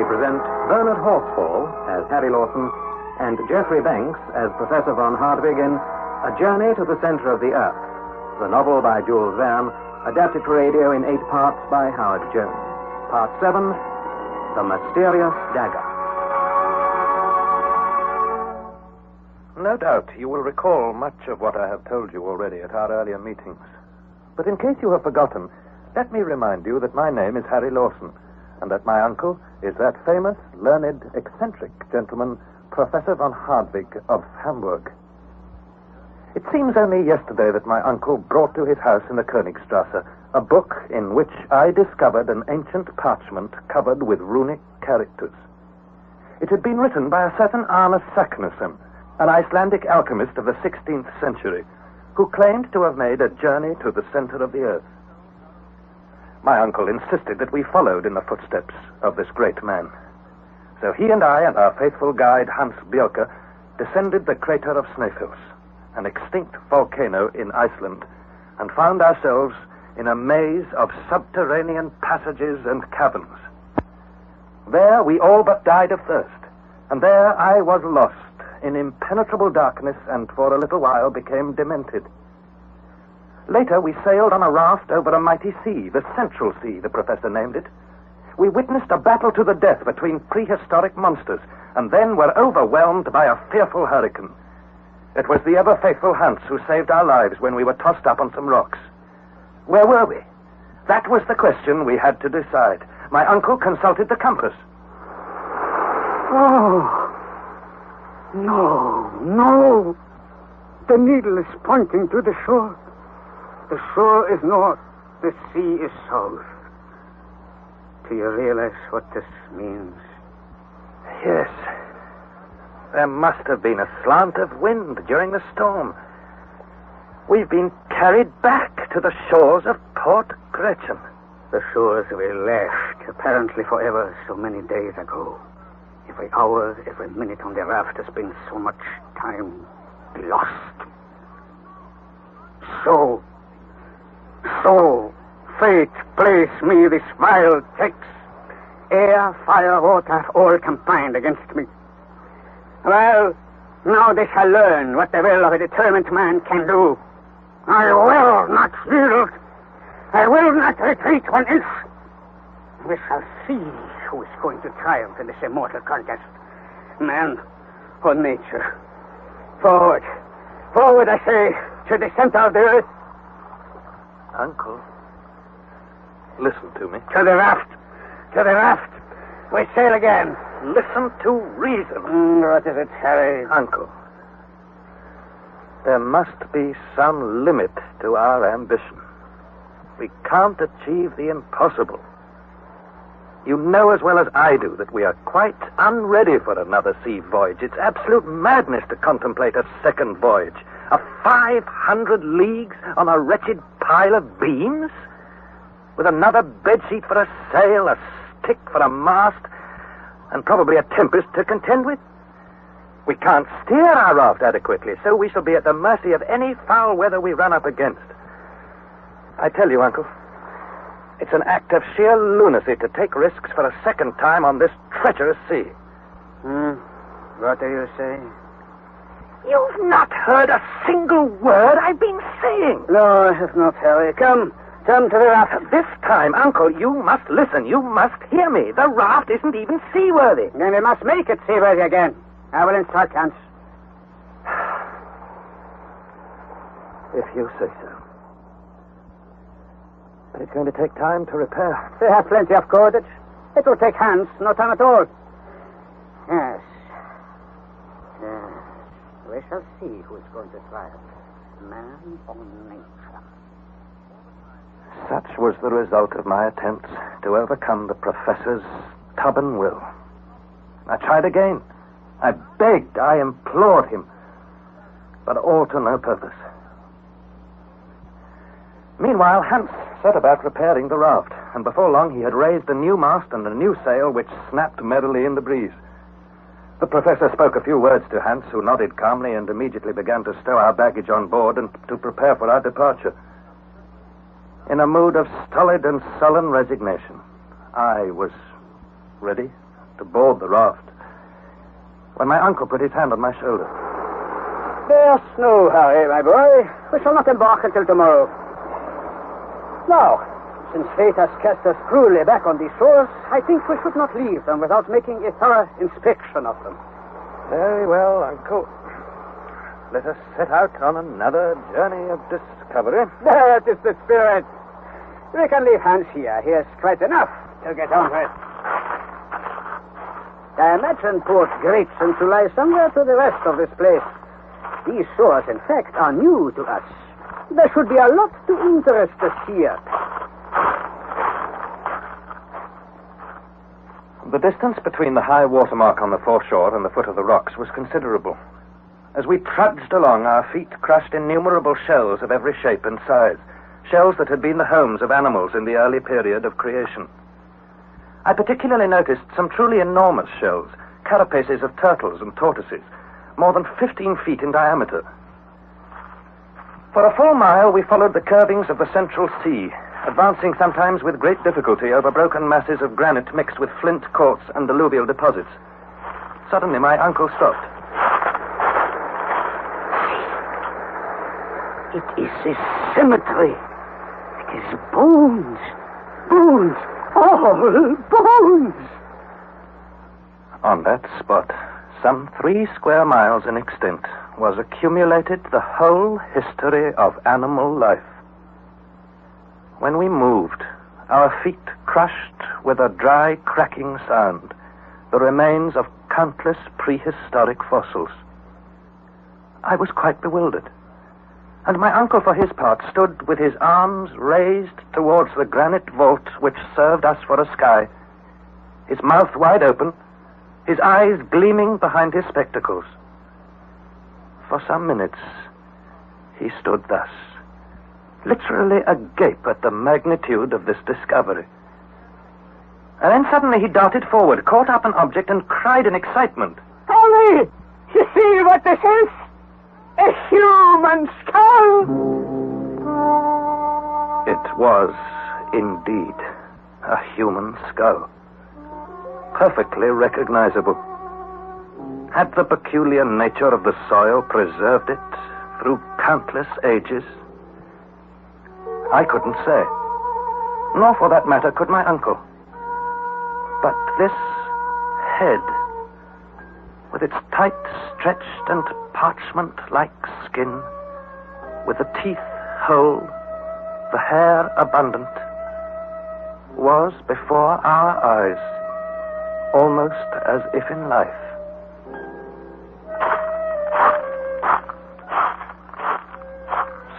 we present Bernard Horsfall as Harry Lawson and Geoffrey Banks as Professor von Hartwig in A Journey to the Center of the Earth, the novel by Jules Verne, adapted for radio in 8 parts by Howard Jones. Part 7, The Mysterious Dagger. No doubt you will recall much of what I have told you already at our earlier meetings. But in case you have forgotten, let me remind you that my name is Harry Lawson, and that my uncle is that famous, learned, eccentric gentleman, Professor von Hartwig of Hamburg. It seems only yesterday that my uncle brought to his house in the Königstrasse a book in which I discovered an ancient parchment covered with runic characters. It had been written by a certain Arne Saknussemm, an Icelandic alchemist of the 16th century, who claimed to have made a journey to the center of the earth. My uncle insisted that we followed in the footsteps of this great man. So he and I and our faithful guide Hans Bjelke descended the crater of Snæfellsnes, an extinct volcano in Iceland, and found ourselves in a maze of subterranean passages and caverns. There we all but died of thirst, and there I was lost in impenetrable darkness and for a little while became demented. Later, we sailed on a raft over a mighty sea, the Central Sea, the professor named it. We witnessed a battle to the death between prehistoric monsters, and then were overwhelmed by a fearful hurricane. It was the ever-faithful Hans who saved our lives when we were tossed up on some rocks. Where were we? That was the question we had to decide. My uncle consulted the compass. Oh, no. The needle is pointing to the shore. The shore is north, the sea is south. Do you realize what this means? Yes. There must have been a slant of wind during the storm. We've been carried back to the shores of Port Gretchen. The shores we left, apparently forever, so many days ago. Every hour, every minute on the raft has been so much time lost. So, fate plays me this vile text. Air, fire, water, all combined against me. Well, now they shall learn what the will of a determined man can do. I will not yield. I will not retreat 1 inch. We shall see who is going to triumph in this immortal contest. Man or nature. Forward. Forward, I say, to the center of the earth. Uncle, listen to me. To the raft. To the raft. We sail again. Listen to reason. What is it, Harry? Uncle, there must be some limit to our ambition. We can't achieve the impossible. You know as well as I do that we are quite unready for another sea voyage. It's absolute madness to contemplate a second voyage. A 500 leagues on a wretched pile of beams? With another bedsheet for a sail, a stick for a mast, and probably a tempest to contend with? We can't steer our raft adequately, so we shall be at the mercy of any foul weather we run up against. I tell you, Uncle, it's an act of sheer lunacy to take risks for a second time on this treacherous sea. What are you saying? You've not heard a single word I've been saying. No, I have not, Harry. Come to the raft. This time, Uncle, you must listen. You must hear me. The raft isn't even seaworthy. Then we must make it seaworthy again. I will instruct Hans. If you say so. But it's going to take time to repair. They have plenty of cordage. It will take Hans, no time at all. Yes. We shall see who is going to triumph, man or nature. Such was the result of my attempts to overcome the professor's stubborn will. I tried again. I begged, I implored him, but all to no purpose. Meanwhile, Hans set about repairing the raft, and before long he had raised a new mast and a new sail which snapped merrily in the breeze. The professor spoke a few words to Hans, who nodded calmly and immediately began to stow our baggage on board and to prepare for our departure. In a mood of stolid and sullen resignation, I was ready to board the raft, when my uncle put his hand on my shoulder. There's no hurry, my boy. We shall not embark until tomorrow. Now, since fate has cast us cruelly back on these shores, I think we should not leave them without making a thorough inspection of them. Very well, Uncle. Let us set out on another journey of discovery. That is the spirit. We can leave Hans here. He has quite enough to get on with. I imagine Port Gregson to lie somewhere to the west of this place. These shores, in fact, are new to us. There should be a lot to interest us here. The distance between the high water mark on the foreshore and the foot of the rocks was considerable. As we trudged along, our feet crushed innumerable shells of every shape and size, shells that had been the homes of animals in the early period of creation. I particularly noticed some truly enormous shells, carapaces of turtles and tortoises, more than 15 feet in diameter. For a full mile, we followed the curvings of the Central Sea, advancing sometimes with great difficulty over broken masses of granite mixed with flint, quartz, and alluvial deposits. Suddenly, my uncle stopped. It is a cemetery. It is bones. Bones. All bones. On that spot, some 3 square miles in extent, was accumulated the whole history of animal life. When we moved, our feet crushed with a dry, cracking sound the remains of countless prehistoric fossils. I was quite bewildered, and my uncle, for his part, stood with his arms raised towards the granite vault which served us for a sky, his mouth wide open, his eyes gleaming behind his spectacles. For some minutes, he stood thus, literally agape at the magnitude of this discovery. And then suddenly he darted forward, caught up an object, and cried in excitement. Harry! You see what this is? A human skull! It was, indeed, a human skull. Perfectly recognizable. Had the peculiar nature of the soil preserved it through countless ages? I couldn't say. Nor, for that matter, could my uncle. But this head, with its tight, stretched and parchment-like skin, with the teeth whole, the hair abundant, was before our eyes, almost as if in life.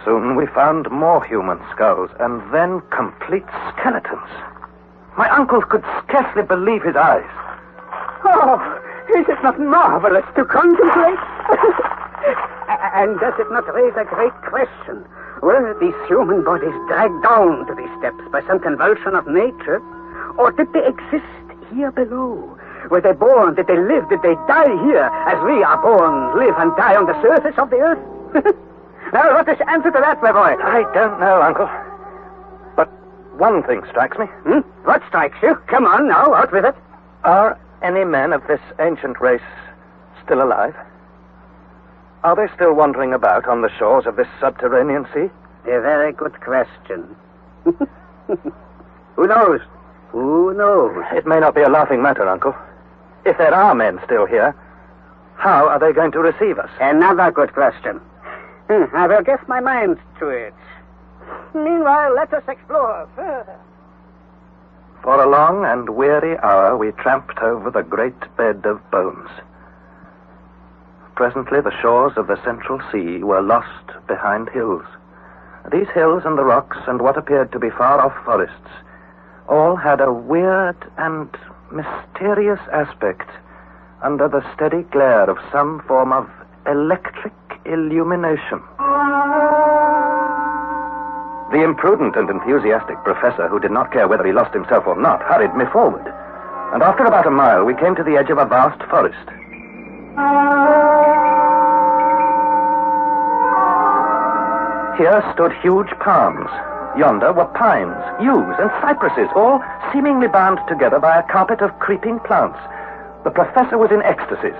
Soon we found more human skulls, and then complete skeletons. My uncle could scarcely believe his eyes. Oh, is it not marvelous to contemplate? And does it not raise a great question? Were these human bodies dragged down to these steps by some convulsion of nature? Or did they exist here below? Were they born? Did they live? Did they die here as we are born, live, and die on the surface of the earth? Now, what is the answer to that, my boy? I don't know, Uncle. But one thing strikes me. What strikes you? Come on, now, out with it. Are any men of this ancient race still alive? Are they still wandering about on the shores of this subterranean sea? A very good question. Who knows? Who knows? It may not be a laughing matter, Uncle. If there are men still here, how are they going to receive us? Another good question. I will give my mind to it. Meanwhile, let us explore further. For a long and weary hour, we tramped over the great bed of bones. Presently, the shores of the Central Sea were lost behind hills. These hills and the rocks and what appeared to be far-off forests all had a weird and mysterious aspect under the steady glare of some form of electric illumination. The imprudent and enthusiastic professor, who did not care whether he lost himself or not, hurried me forward. And after about a mile, we came to the edge of a vast forest. Here stood huge palms. Yonder were pines, yews, and cypresses, all seemingly bound together by a carpet of creeping plants, The professor was in ecstasies.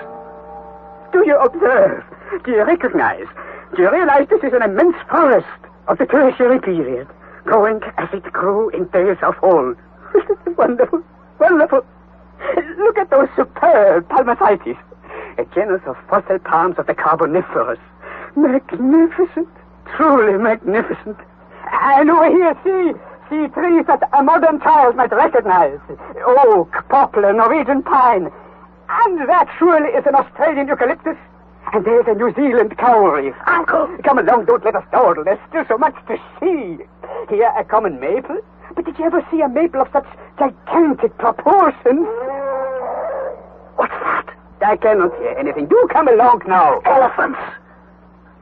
Do you observe? Do you recognize? Do you realize this is an immense forest of the tertiary period, growing as it grew in days of old? Wonderful, wonderful. Look at those superb palmacites, a genus of fossil palms of the Carboniferous. Magnificent, truly magnificent. And over here, see trees that a modern child might recognize. Oak, poplar, Norwegian pine. And that surely is an Australian eucalyptus. And there's a New Zealand coral reef. Uncle! Come along, don't let us dawdle. There's still so much to see. Here, a common maple. But did you ever see a maple of such gigantic proportions? What's that? I cannot hear anything. Do come along now. Elephants!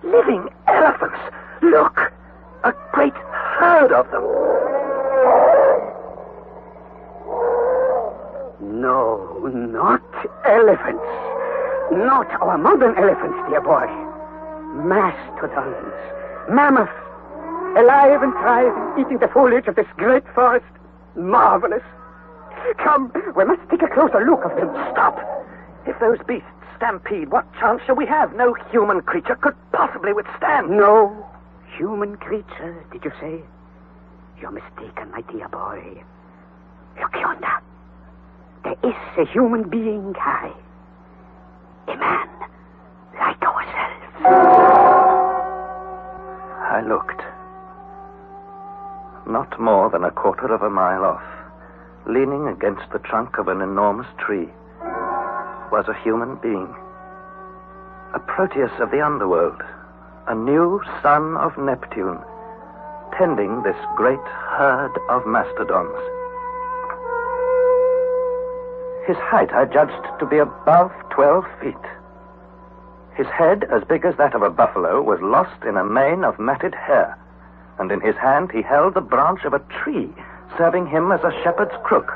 Living elephants! Look! A great herd of them. No, not elephants. Not our modern elephants, dear boy. Mastodons, mammoths, alive and thriving, eating the foliage of this great forest. Marvelous. Come, we must take a closer look of them. Stop! If those beasts stampede, what chance shall we have? No human creature could possibly withstand. No human creature, did you say? You're mistaken, my dear boy. Look yonder. There is a human being, Harry. A man like ourselves. I looked. Not more than a quarter of a mile off, leaning against the trunk of an enormous tree, was a human being. A Proteus of the underworld, a new son of Neptune, tending this great herd of mastodons. His height I judged to be above 12 feet. His head, as big as that of a buffalo, was lost in a mane of matted hair, and in his hand he held the branch of a tree, serving him as a shepherd's crook.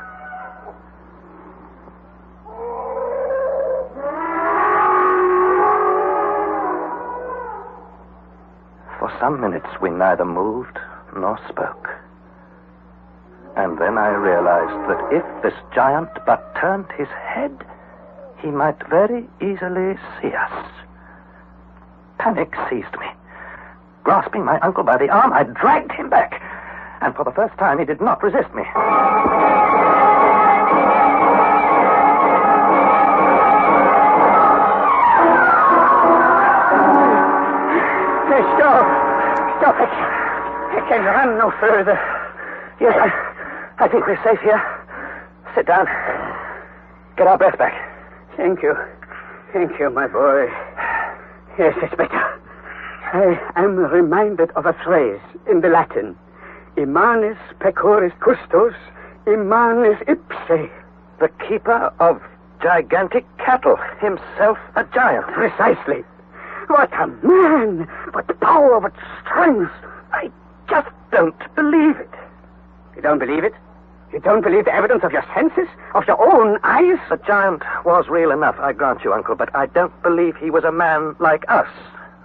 For some minutes we neither moved nor spoke. And then I realized that if this giant but turned his head, he might very easily see us. Panic seized me. Grasping my uncle by the arm, I dragged him back. And for the first time, he did not resist me. Stop it. I can run no further. Yes, I think we're safe here. Sit down. Get our breath back. Thank you. Thank you, my boy. Yes, it's better. I am reminded of a phrase in the Latin. Immanis pecoris custos, immanis ipse. The keeper of gigantic cattle, himself a giant. Precisely. What a man! What power, what strength! I just don't believe it. You don't believe it? You don't believe the evidence of your senses? Of your own eyes? The giant was real enough, I grant you, Uncle, but I don't believe he was a man like us.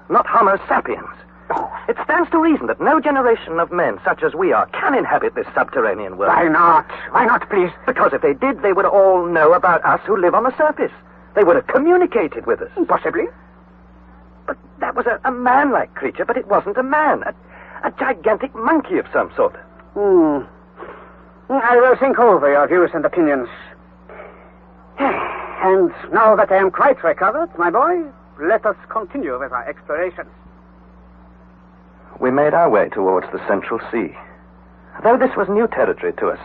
Not Homo sapiens. Oh. It stands to reason that no generation of men such as we are can inhabit this subterranean world. Why not? Why not, please? Because if they did, they would all know about us who live on the surface. They would have communicated with us. Possibly. But that was a man-like creature, but it wasn't a man. A gigantic monkey of some sort. I will think over your views and opinions. And now that I am quite recovered, my boy, let us continue with our explorations. We made our way towards the Central Sea. Though this was new territory to us,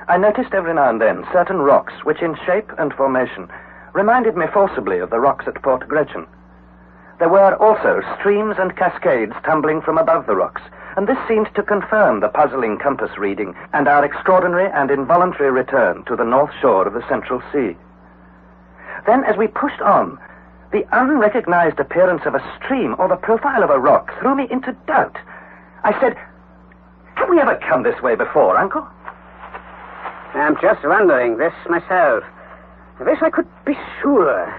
I noticed every now and then certain rocks which in shape and formation reminded me forcibly of the rocks at Port Gretchen. There were also streams and cascades tumbling from above the rocks, and this seemed to confirm the puzzling compass reading and our extraordinary and involuntary return to the north shore of the Central Sea. Then, as we pushed on, the unrecognized appearance of a stream or the profile of a rock threw me into doubt. I said, "Have we ever come this way before, Uncle?" I'm just wondering this myself. I wish I could be sure.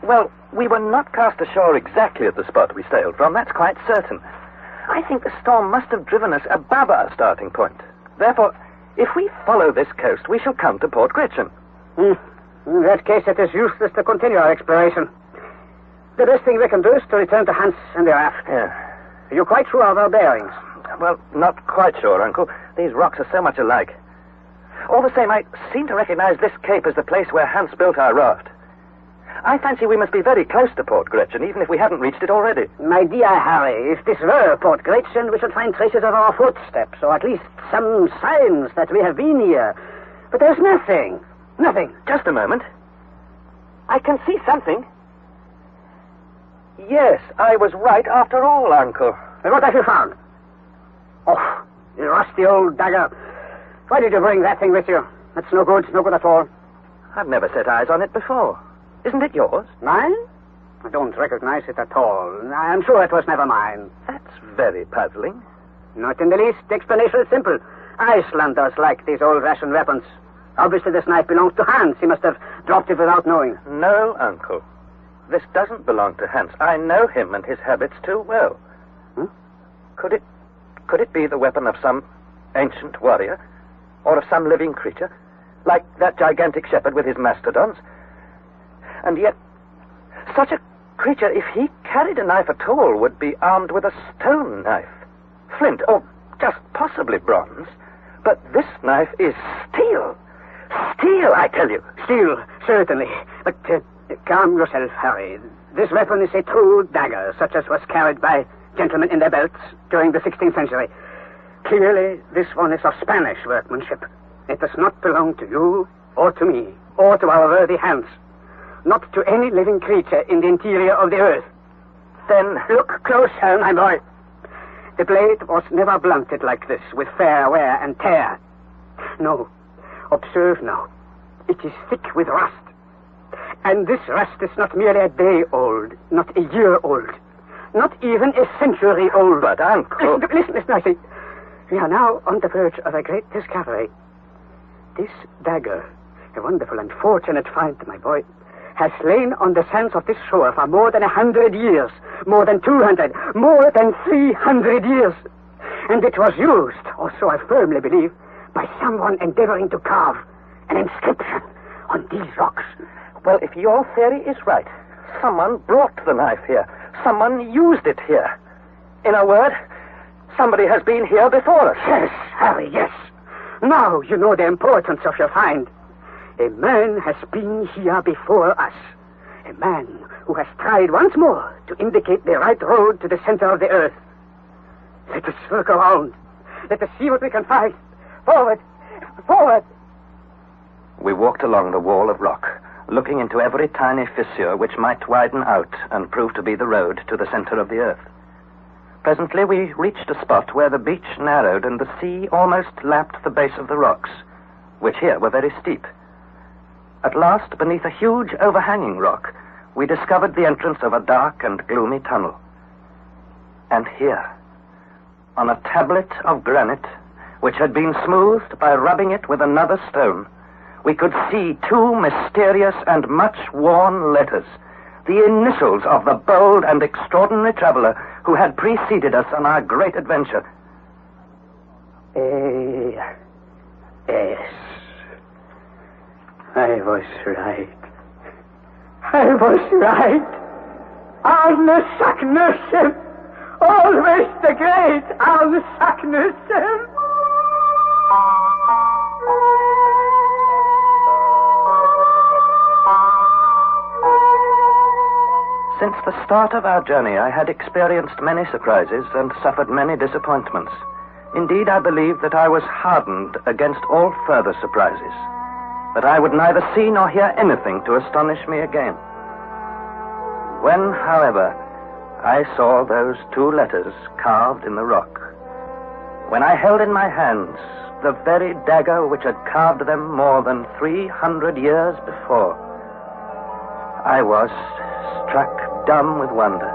Well, we were not cast ashore exactly at the spot we sailed from, that's quite certain. I think the storm must have driven us above our starting point. Therefore, if we follow this coast, we shall come to Port Gretchen. In that case, it is useless to continue our exploration. The best thing we can do is to return to Hans and the raft. Yeah. Are you quite sure of our bearings? Well, not quite sure, Uncle. These rocks are so much alike. All the same, I seem to recognize this cape as the place where Hans built our raft. I fancy we must be very close to Port Gretchen, even if we haven't reached it already. My dear Harry, if this were Port Gretchen, we should find traces of our footsteps, or at least some signs that we have been here. But there's nothing. Nothing. Just a moment. I can see something. Yes, I was right after all, Uncle. And what have you found? Oh, the rusty old dagger. Why did you bring that thing with you? That's no good at all. I've never set eyes on it before. Isn't it yours? Mine? I don't recognize it at all. I'm sure it was never mine. That's very puzzling. Not in the least. The explanation is simple. Icelanders like these old-fashioned weapons. Obviously, this knife belongs to Hans. He must have dropped it without knowing. No, Uncle. This doesn't belong to Hans. I know him and his habits too well. Hmm? Could it be the weapon of some ancient warrior? Or of some living creature? Like that gigantic shepherd with his mastodons? And yet, such a creature, if he carried a knife at all, would be armed with a stone knife. Flint, or just possibly bronze. But this knife is steel. Steel, I tell you. Steel, certainly. But calm yourself, Harry. This weapon is a true dagger, such as was carried by gentlemen in their belts during the 16th century. Clearly, this one is of Spanish workmanship. It does not belong to you, or to me, or to our worthy Hans. Not to any living creature in the interior of the earth. Then look closer, my boy. The blade was never blunted like this, with fair wear and tear. No. Observe now. It is thick with rust. And this rust is not merely a day old, not a year old, not even a century old. But, Uncle... Listen, I say. We are now on the verge of a great discovery. This dagger, a wonderful and fortunate find, my boy, has lain on the sands of this shore for more than 100 years, more than 200, more than 300 years. And it was used, or so I firmly believe, by someone endeavoring to carve an inscription on these rocks. Well, if your theory is right, someone brought the knife here. Someone used it here. In a word, somebody has been here before us. Yes, Harry, yes. Now you know the importance of your find. A man has been here before us. A man who has tried once more to indicate the right road to the center of the earth. Let us work around. Let us see what we can find. Forward! Forward! We walked along the wall of rock, looking into every tiny fissure which might widen out and prove to be the road to the center of the earth. Presently we reached a spot where the beach narrowed and the sea almost lapped the base of the rocks, which here were very steep. At last, beneath a huge overhanging rock, we discovered the entrance of a dark and gloomy tunnel. And here, on a tablet of granite, which had been smoothed by rubbing it with another stone, we could see two mysterious and much worn letters, the initials of the bold and extraordinary traveler who had preceded us on our great adventure. A-S. I was right. I was right. Arne Saknussemm. Always the great Arne Saknussemm. Since the start of our journey, I had experienced many surprises and suffered many disappointments. Indeed, I believed that I was hardened against all further surprises, that I would neither see nor hear anything to astonish me again. When, however, I saw those two letters carved in the rock, when I held in my hands the very dagger which had carved them more than 300 years before, I was struck dumb with wonder.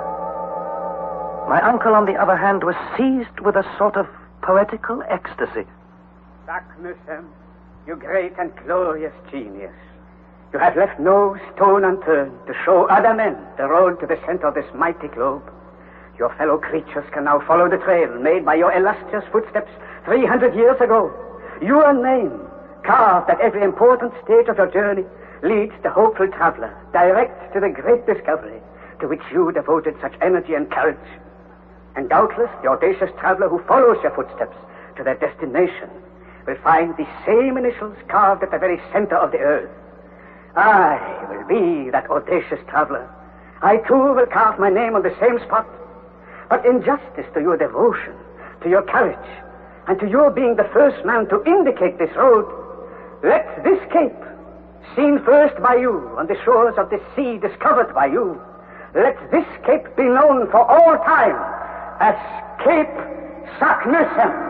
My uncle, on the other hand, was seized with a sort of poetical ecstasy. Saknussemm, you great and glorious genius. You have left no stone unturned to show other men the road to the center of this mighty globe. Your fellow creatures can now follow the trail made by your illustrious footsteps 300 years ago. Your name carved at every important stage of your journey, leads the hopeful traveler direct to the great discovery to which you devoted such energy and courage. And doubtless the audacious traveler who follows your footsteps to their destination will find the same initials carved at the very center of the earth. I will be that audacious traveler. I too will carve my name on the same spot. But in justice to your devotion, to your courage, and to your being the first man to indicate this road, let this cape, seen first by you on the shores of the sea discovered by you, let this cape be known for all time as Cape Saknussemm.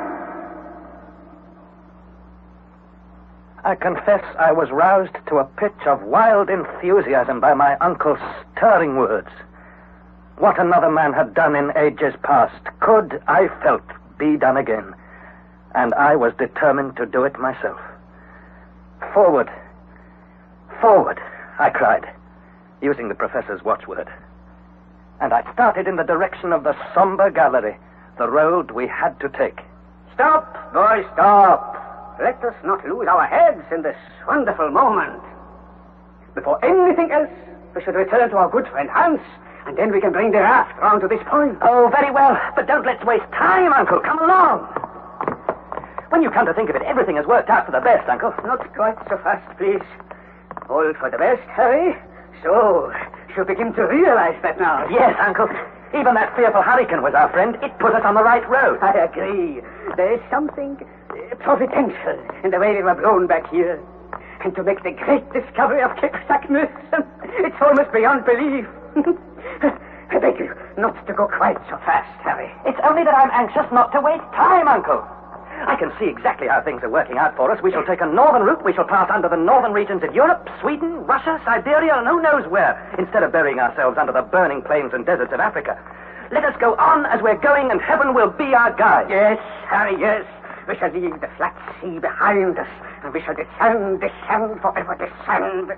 I confess I was roused to a pitch of wild enthusiasm by my uncle's stirring words. What another man had done in ages past could, I felt, be done again, and I was determined to do it myself. Forward, forward, I cried, using the professor's watchword. And I started in the direction of the somber gallery, the road we had to take. Stop, boy, stop. Let us not lose our heads in this wonderful moment. Before anything else, we should return to our good friend Hans, and then we can bring the raft round to this point. Oh, very well, but don't let's waste time, Uncle. Come along. When you come to think of it, everything has worked out for the best, Uncle. Not quite so fast, please. All for the best, Harry. So, you begin to realize that now. Yes, Uncle. Even that fearful hurricane was our friend. It put us on the right road. I agree. There is something providential in the way we were blown back here. And to make the great discovery of Cape Saknussemm, it's almost beyond belief. I beg you not to go quite so fast, Harry. It's only that I'm anxious not to waste time, Uncle. I can see exactly how things are working out for us. We shall take a northern route. We shall pass under the northern regions of Europe, Sweden, Russia, Siberia, and who knows where, instead of burying ourselves under the burning plains and deserts of Africa. Let us go on as we're going, and heaven will be our guide. Yes, Harry, yes. We shall leave the flat sea behind us, and we shall descend, forever descend.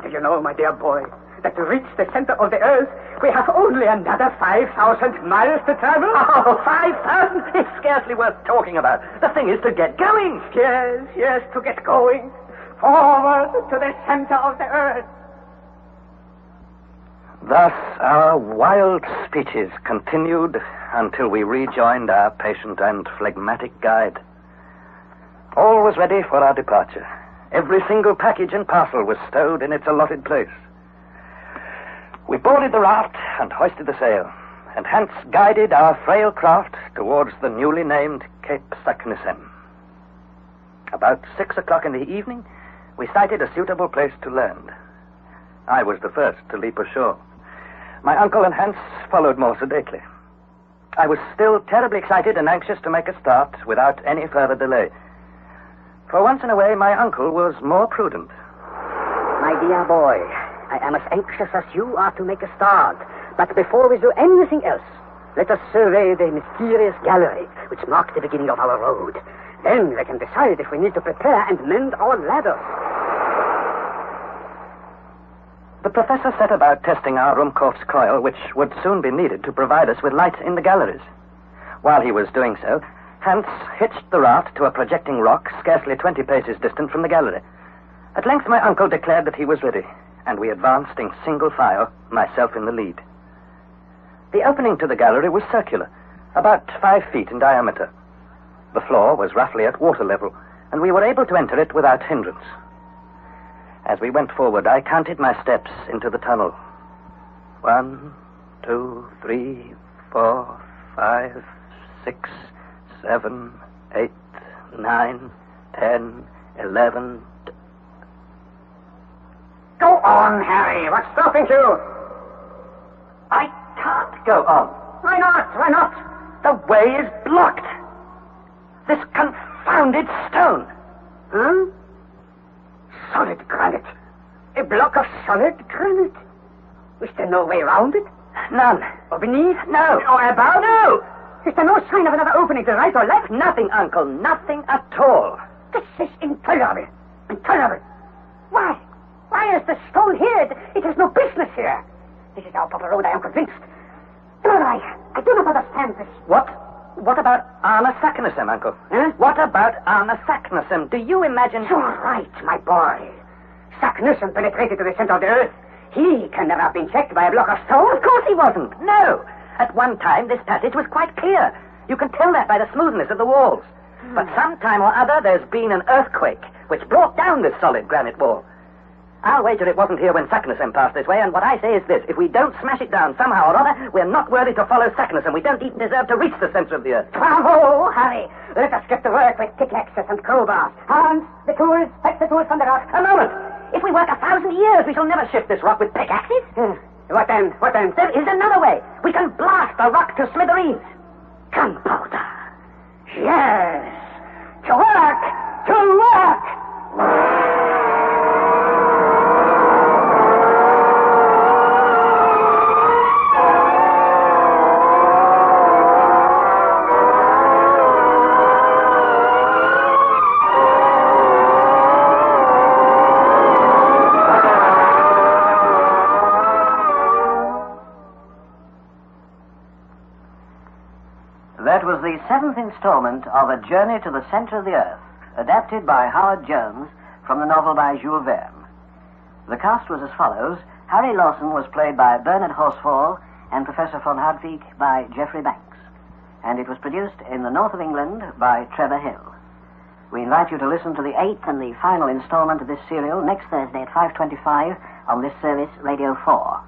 Do you know, my dear boy, that to reach the center of the earth, we have only another 5,000 miles to travel? Oh, 5,000? It's scarcely worth talking about. The thing is to get going. Yes, to get going. Forward to the center of the earth. Thus our wild speeches continued until we rejoined our patient and phlegmatic guide. All was ready for our departure. Every single package and parcel was stowed in its allotted place. We boarded the raft and hoisted the sail, and Hans guided our frail craft towards the newly named Cape Saknussemm. About 6 o'clock in the evening, we sighted a suitable place to land. I was the first to leap ashore. My uncle and Hans followed more sedately. I was still terribly excited and anxious to make a start without any further delay. For once in a way, my uncle was more prudent. My dear boy, I am as anxious as you are to make a start. But before we do anything else, let us survey the mysterious gallery which marks the beginning of our road. Then we can decide if we need to prepare and mend our ladders. The professor set about testing our Ruhmkorff's coil, which would soon be needed to provide us with light in the galleries. While he was doing so, Hans hitched the raft to a projecting rock scarcely 20 paces distant from the gallery. At length my uncle declared that he was ready, and we advanced in single file, myself in the lead. The opening to the gallery was circular, about 5 feet in diameter. The floor was roughly at water level, and we were able to enter it without hindrance. As we went forward, I counted my steps into the tunnel. 1, 2, 3, 4, 5, 6, 7, 8, 9, 10, 11... Go on, Harry. What's stopping you? I can't go on. Why not? The way is blocked. This confounded stone. Huh? Solid granite. A block of solid granite. Is there no way around it? None. Or beneath? No. Or above? No. Is there no sign of another opening to right or left? Nothing, Uncle. Nothing at all. This is intolerable. Intolerable. Why? Why is the stone here? It has no business here. This is our proper road, I am convinced. No, I do not understand this. What? What about Arne Saknussemm, Uncle? Huh? What about Arne Saknussemm? Do you imagine... You're right, my boy. Saknussemm penetrated to the center of the earth. He can never have been checked by a block of stone. Of course he wasn't. No. At one time, this passage was quite clear. You can tell that by the smoothness of the walls. But sometime or other, there's been an earthquake which brought down this solid granite wall. I'll wager it wasn't here when Saknussemm passed this way, and what I say is this. If we don't smash it down somehow or other, we're not worthy to follow Saknussemm. We don't even deserve to reach the center of the earth. Bravo, Harry. Let us get to work with pickaxes and crowbars. Hans, the tools. Fetch the tools from the rock. A moment. If we work 1,000 years, we shall never shift this rock with pickaxes. What then? What then? There is another way. We can blast the rock to smithereens. Gunpowder. Yes. To work! To work! That was the 7th installment of A Journey to the Center of the Earth, adapted by Howard Jones from the novel by Jules Verne. The cast was as follows. Harry Lawson was played by Bernard Horsfall and Professor von Hartwig by Geoffrey Banks. And it was produced in the north of England by Trevor Hill. We invite you to listen to the 8th and the final installment of this serial next Thursday at 5:25 on this service, Radio 4.